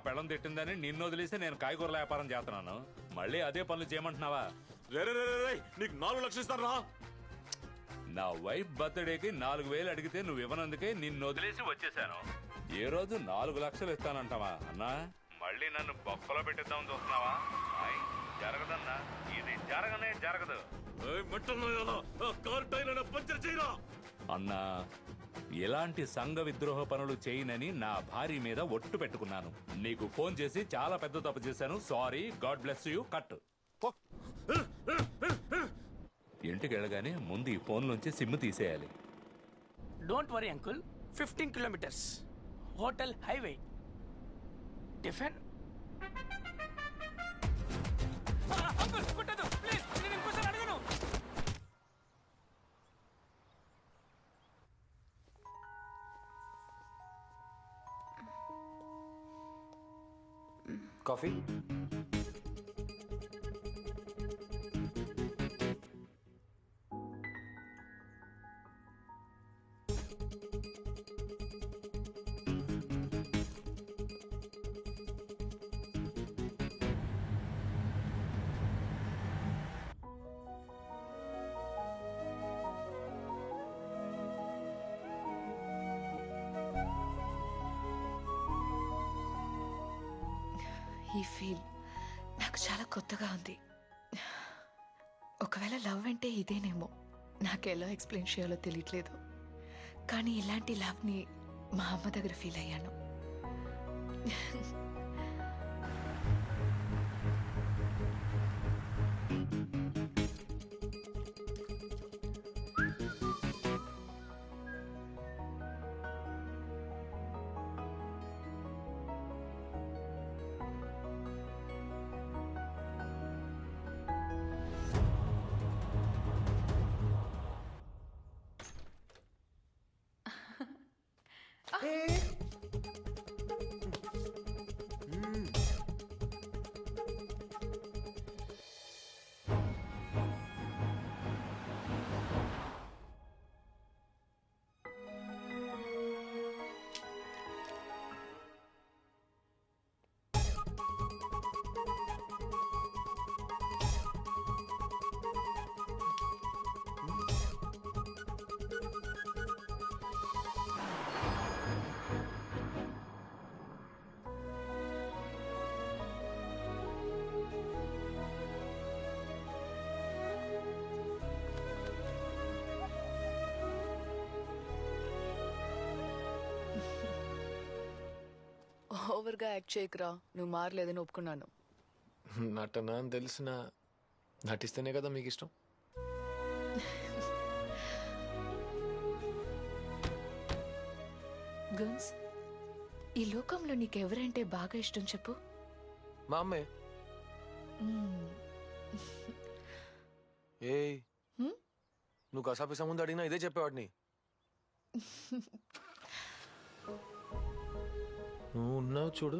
పెళ్ళం తిట్టిందని నిన్ను వదిలేసి నేను కాయగూరల వ్యాపారం చేస్తున్నాను. మళ్ళీ అదే పనులు చేయమంటున్నావా? నీకు 4 లక్షలు ఇస్తారా? నా వైఫ్ బర్త్డేకి 4,000 అడిగితే నువ్వు ఇవ్వనందుకే నిన్ను వదిలేసి వచ్చేసాను. ఏ రోజు 4 లక్షలు ఇస్తానంటావా అన్నా? మళ్ళీ నన్ను బొక్కలో పెట్టిద్దామని చూస్తున్నావా? జరగదన్నా, ఇది జరగనే జరగదు అన్నా. ఎలాంటి సంఘ విద్రోహ పనులు చేయనని నా భార్య మీద ఒట్టు పెట్టుకున్నాను. నీకు ఫోన్ చేసి చాలా పెద్ద తప్పు చేశాను. Sorry, God bless you. Cut. ఇంటికి వెళ్ళగానే ముందు ఈ ఫోన్ నుంచి సిమ్ తీసేయాలి. Don't worry uncle, 15 kilometres hotel highway tiffin. Uncle కొట్టదు ప్లీజ్, నేను ఇంకోసారి అడగను. కాఫీ? ఈ ఫీల్ నాకు చాలా కొత్తగా ఉంది. ఒకవేళ లవ్ అంటే ఇదేనేమో, నాకెలా ఎక్స్ప్లెయిన్ చేయాలో తెలియట్లేదు. కానీ ఇలాంటి లవ్ని మా అమ్మ దగ్గర ఫీల్ అయ్యాను. ఓవర్గా యాక్ట్ చేయకురా, నువ్వు మారలేదని ఒప్పుకున్నాను. నటన అని తెలిసిన నటిస్తేనే కదా మీకు ఇష్టం. గన్స్, ఈ లోకంలో నీకెవరంటే బాగా ఇష్టం చెప్పు. మా అమ్మే. ఏయ్, నువ్వు కసాపిసా ముందు అడిగినా ఇదే చెప్పేవాడిని. నువ్వు ఉన్నావు చూడు.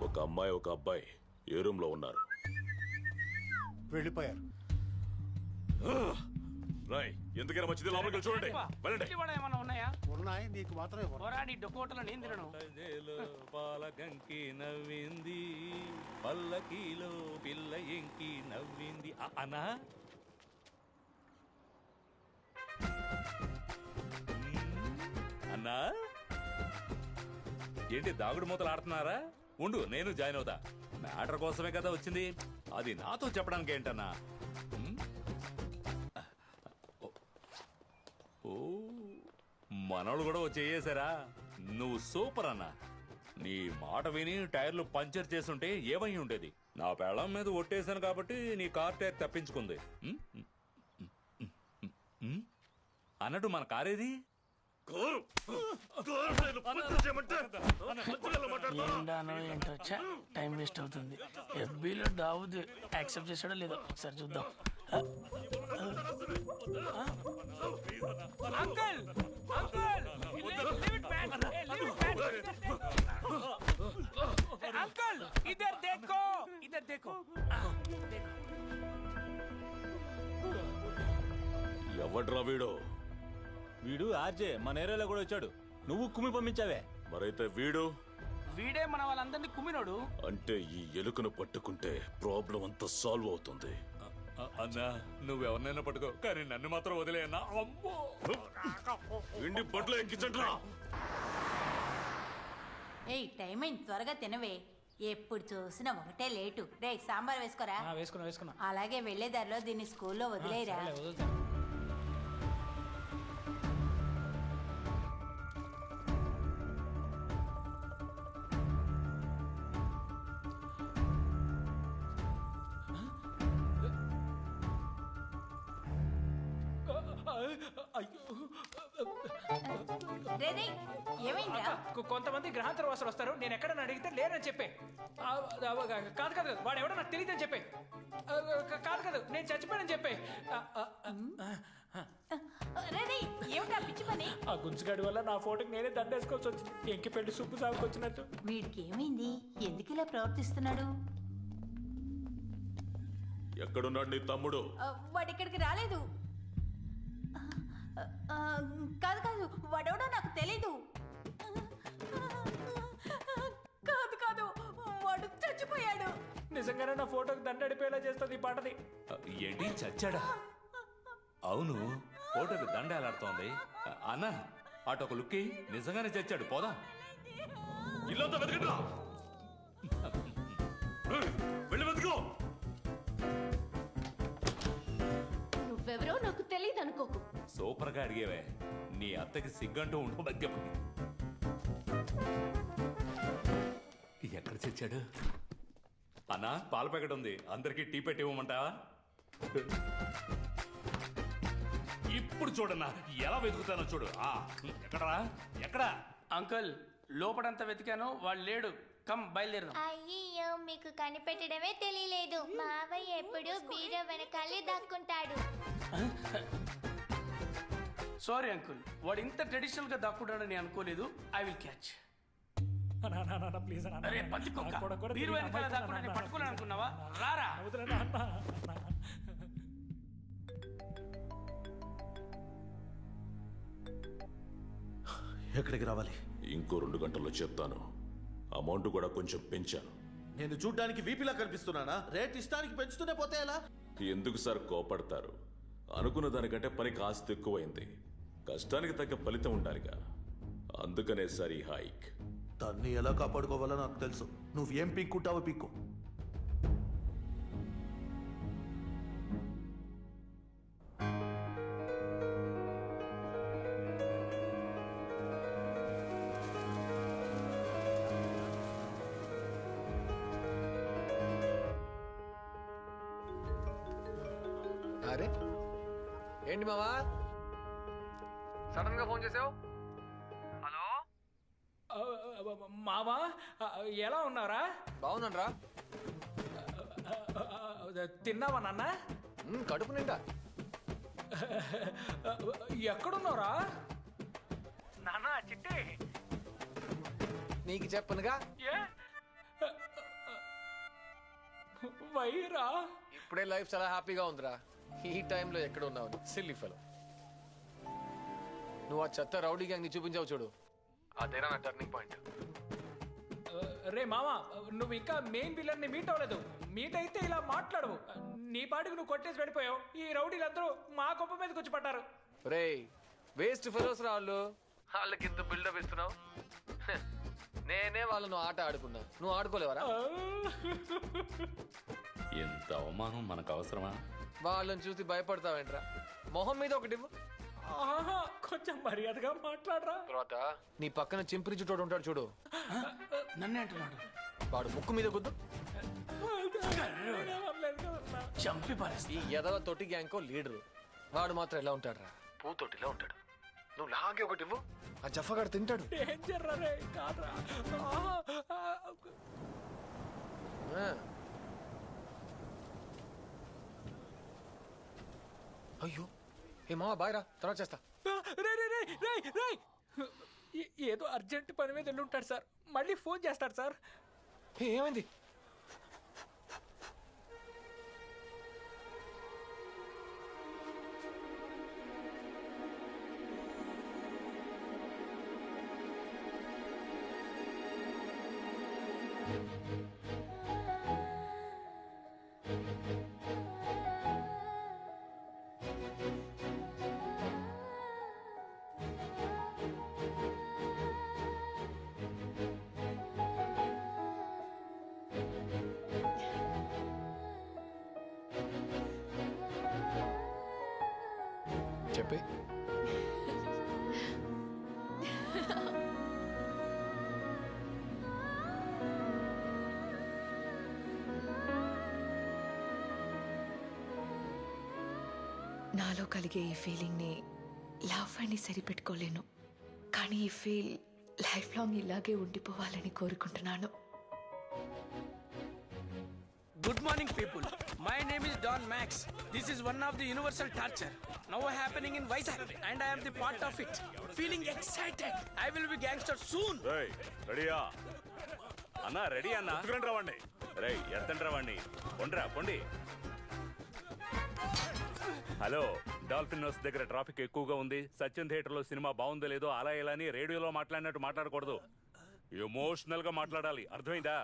ఒక అమ్మాయి ఒక అబ్బాయి ఏ రూమ్ లో ఉన్నారు? వెళ్ళిపోయారు. రాయ్, ఎందుకైనా మంచిది లోపలికి వెళ్ళి చూడండి. వెళ్ళండి. ఏమన్నా ఉన్నాయా? ఉన్నాయి, నీకు మాత్రమే. పోరా, నీ డొక్కోటలో నేను తినను. పాలగంకి నవ్వింది, పల్లకీలో పిల్ల ఎంకి నవ్వింది అనా. అన్నా ఏంటి దాగుడు మూతలు ఆడుతున్నారా? ఉండు, నేను జాయిన్ అవుతా. మ్యాటర్ కోసమే కదా వచ్చింది, అది నాతో చెప్పడానికి ఏంటన్నా? ఓ, మనోళ్ళు కూడా వచ్చేసారా? నువ్వు సూపర్ అన్నా. నీ మాట విని టైర్లు పంచర్ చేసుంటే ఏమై ఉండేది? నా పెళ్ళం మీద ఒట్టేశాను కాబట్టి నీ కార్ టైర్ తప్పించుకుంది. అన్నట్టు మన కారేది? ఏండానో ఏంటో, టైం వేస్ట్ అవుతుంది. ఎఫ్బీలో దావుద్ యాక్సెప్ట్ చేసాడో లేదో ఒకసారి చూద్దాం. Uncle uncle leave it man leave it man uncle ఇధర్ देखो ఎవడ్రా వీడు? వీడు ఆర్జే మన ఏరియాలో కూడా వచ్చాడు. నువ్వు కుమ్మి పంపించావే. మరైతే వీడు వీడే మన వాళ్ళందరినీ కుమ్మినోడు. అంటే ఈ ఎలుకను పట్టుకుంటే ప్రాబ్లం అంతా సాల్వ్ అవుతుంది. అన్నా నువ్వెవరినైనా పట్టుకో కానీ నన్ను మాత్రం వదిలే అన్నా. అమ్మో ఇండి బట్టలు ఎక్కించండి. ఏయ్ టైం అయింది, త్వరగా తినవే. ఎప్పుడు చూసినా ఒకటే లేటు. రే సాంబార్ వేసుకోరా. వేసుకున్నా అలాగే వెళ్లేదారిలో దీన్ని స్కూల్లో వదిలేరా. రే రే ఏమైందిరా? కొంతమంది గ్రహాంతర వాసులు వస్తారు. నేను ఎక్కడన్నా అడిగితే లేరని చెప్పే. కాదు కాదు వాడు ఎవడో నాకు తెలియదని చెప్పే. కాదు నేను చచ్చిపోయానని చెప్పే. రే రే ఏమిటా పిచ్చి పని? ఆ గుంజుగాడి వల్ల నా ఫోటోకి నేనే దండేసుకోవాల్సి వచ్చింది. ఎంకి పెళ్లి సుప్పు సాగుకు వచ్చినట్టు. వీడికి ఏమైంది? ఎందుకు ఇలా ప్రవర్తిస్తున్నాడు? ఎక్కడున్నాడు నీ తమ్ముడు? వాడు ఇక్కడికి రాలేదు. కాదు కాదు వాడెవడో నాకు తెలీదు. కాదు వాడు చచ్చిపోయాడు. నిజంగానే నా ఫోటోకి దండడిపోయేలా చేస్తుంది ఈ పాటది. ఏంటి చచ్చాడా? అవును ఫోటోకి దండ ఎలాడుతోంది. అన్నా అటొక లుక్కి నిజంగానే చచ్చాడు. పోదాం. ఇల్లంతా వెతకట్రా. వెళ్ళి వెతుకో. నువ్వెవరో నాకు తెలియదు అనుకోకు. సూపర్ గా అడిగేవే. నీ అత్తకి సిగ్గంటూ ఉంటూ దగ్గరపడి ఎక్కడ చచ్చాడు? అన్నా పాల ప్యాకెట్ ఉంది, అందరికి టీ పెట్టి ఇవ్వమంటావా? ఇప్పుడు చూడన్నా ఎలా వెతుకుతానో చూడు. ఎక్కడరా ఎక్కడా? అంకుల్ లోపడంతా వెతికాను, వాడు లేడు. కమ్ బయలుదేరదాం. అయ్యో మీకు కనిపెట్టడమే తెలియలేదు. మావయ్య ఎప్పుడు బీర వెనకాలే దాక్కుంటాడు. సారీ అంకుల్, వాడు ఇంత ట్రెడిషనల్ గా దాక్కుంటాడని అనుకోలేదు. I will catch. ప్లీజ్ అరే పత్తికొక్క, బీరు వెనకాల దాక్కుంటాడని పట్టుకోలేను అనుకున్నావా? రారా. ఎక్కడికి రావాలి? ఇంకో 2 గంటల్లో చెప్తాను. అమౌంట్ కూడా కొంచెం పెంచాను. నేను చూడ్డానికి వీపీలా కనిపిస్తున్నానా? రేట్ ఇష్టానికి పెంచుతూనే పోతే ఎలా? ఎందుకు సార్ కోపడతారు? అనుకున్న దానికంటే పని కాస్త ఎక్కువైంది. కష్టానికి తగ్గ ఫలితం ఉండాలిగా, అందుకనే సార్ ఈ హైక్. దాన్ని ఎలా కాపాడుకోవాలో నాకు తెలుసు. నువ్వేం పీక్కుంటావో పీక్కు. అరే ఏంటి మావా సడన్ గా ఫోన్ చేసావు? హలో మావా, ఎలా ఉన్నారా? బాగున్నాను రా. తిన్నావా నాన్న? కడుపు నిండా. ఎక్కడున్నారా నాన్న? చిట్టి నీకు చెప్పనుగా. వైరా ఇప్పుడే లైఫ్ చాలా హ్యాపీగా ఉందిరా. ఈ టైంలో ఎక్కడ ఉన్నావు సిల్లీ ఫెలో? నువ్వు ఆ చెత్త రౌడీ గ్యాంగ్ ని చూపించావు చూడు, అదేనా నా టర్నింగ్ పాయింట్. రే మామా, నువ్వు ఇంకా మెయిన్ విలన్ ని మీట్ అవ్వలేదు. మీట్ అయితే ఇలా మాట్లాడవు. నీ పాటికి నువ్వు కొట్టేసి వెళ్ళిపోయావు. ఈ రౌడీలందరూ మా గొప్ప మీదకి వచ్చి పడ్డారు. రే వేస్ట్ ఫెలోస్ రా వాళ్ళు. వాళ్ళకి ఇంత బిల్డప్ ఇస్తున్నావు. నేనే వాళ్ళను ఆట ఆడుకున్నా, నువ్వు ఆడుకోలేవరా? ఎంత అవమానం మనకు అవసరమా? వాళ్ళని చూసి భయపడతావేంట్రా? మొహం మీద ఒకటి కొంచెం మర్యాదగా మాట్లాడరా. తర్వాత నీ పక్కన చింపిరి చుట్టూ ఉంటాడు చూడు, నన్నే అంటున్నాడు. వాడు ముక్కు మీద గుద్దు, చంపి పారేస్తా. ఈ ఎదవ తొట్టి గ్యాంగ్కో లీడరు. వాడు మాత్రం ఎలా ఉంటాడురా? పూతొట్టిలా ఉంటాడు. నువ్వు లాగే ఒకటి ఇవ్వు, ఆ జఫగాడు తింటాడు. అయ్యో ఏ మావా బాయ్ రా, తర్వాత చేస్తా. రే రే రే రే రే ఏదో అర్జెంట్ పని మీద వెళ్ళి ఉంటాడు సార్. మళ్ళీ ఫోన్ చేస్తాడు సార్. ఏమైంది? చెప్పే. నాలో కలిగే ఈ ఫీలింగ్ని లవ్ అని సరిపెట్టుకోలేను, కానీ ఈ ఫీల్ లైఫ్ లాంగ్ ఇలాగే ఉండిపోవాలని కోరుకుంటున్నాను. Good morning, people. My name is Don Max. This is one of the universal torture now happening in Vizag, and I am the part of it. Feeling excited. I will be gangster soon. రెడీయా అన్నా? Ready అన్నా. రావండి. రై ఎత్తండి రావండి. పొండ్రా పొండి. Hello, dolphin house దగ్గర traffic ఎక్కువగా ఉంది. సత్యం థియేటర్ లో సినిమా బాగుందో లేదో అలా ఇలా అని రేడియోలో మాట్లాడినట్టు మాట్లాడకూడదు. ఎమోషనల్ గా మాట్లాడాలి, అర్థమైందా?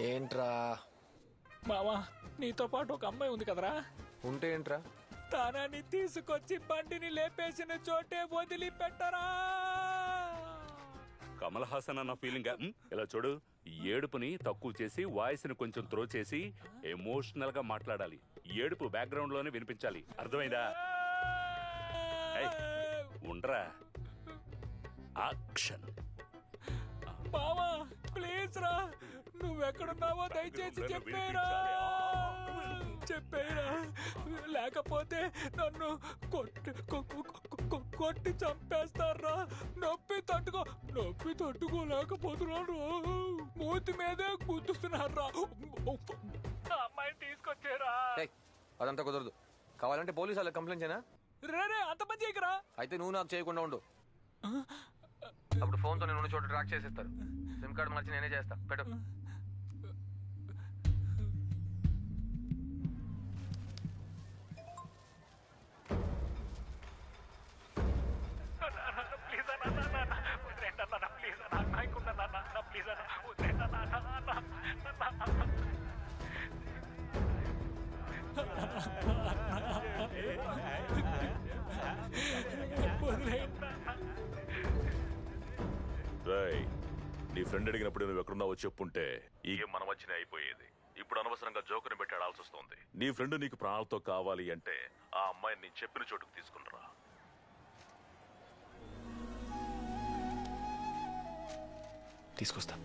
ఏంట్రా? మావా, నీతో పాటు ఒక అమ్మాయి ఉంది కదరా? ఉంటే ఏంట్రా? తనని తీసుకొచ్చి బండిని లేపేసిన చోటే వదిలిపెట్టరా. కమల్ హాసన్ అన్న ఫీలింగ్. ఇలా చూడు, ఏడుపుని తక్కువ చేసి వాయిస్ ని కొంచెం త్రో చేసి ఎమోషనల్ గా మాట్లాడాలి. ఏడుపు బ్యాక్గ్రౌండ్ లోనే వినిపించాలి, అర్థమైందా? ఉండరా. యాక్షన్. మావా ప్లీజ్ రా, నువ్వెక్కడున్నావో దయచేసి చెప్పేరా. చెప్పేరా, లేకపోతే నన్ను కొట్టి చంపేస్తారా. నొప్పి తట్టుకోలేకపోతున్నాను. మూతి మీదే గుద్దుతున్నారా. అమ్మాయిని తీసుకొచ్చారా. అదంతా కుదరదు. కావాలంటే పోలీసు వాళ్ళకి కంప్లైంట్ చేయనా? రే అంత పని చేయకరా. అయితే నువ్వు నాకు చేయకుండా ఉండు. అప్పుడు ఫోన్తో నేను ఉన్న చోట ట్రాక్ చేసేస్తారు. సిమ్ కార్డు మార్చి నేనే చేస్తా. పెట్టు. నీ ఫ్రెండ్ అడిగినప్పుడు నువ్వు ఎక్కడున్నావో చెప్పుంటే ఈ గేమ్ మన మధ్యనే అయిపోయేది. ఇప్పుడు అనవసరంగా జోకర్ని పెట్టి ఆడాల్సి వస్తుంది. నీ ఫ్రెండ్ నీకు ప్రాణాలతో కావాలి అంటే ఆ అమ్మాయిని నేను చెప్పిన చోటుకు తీసుకునిరా. తీసుకొస్తా.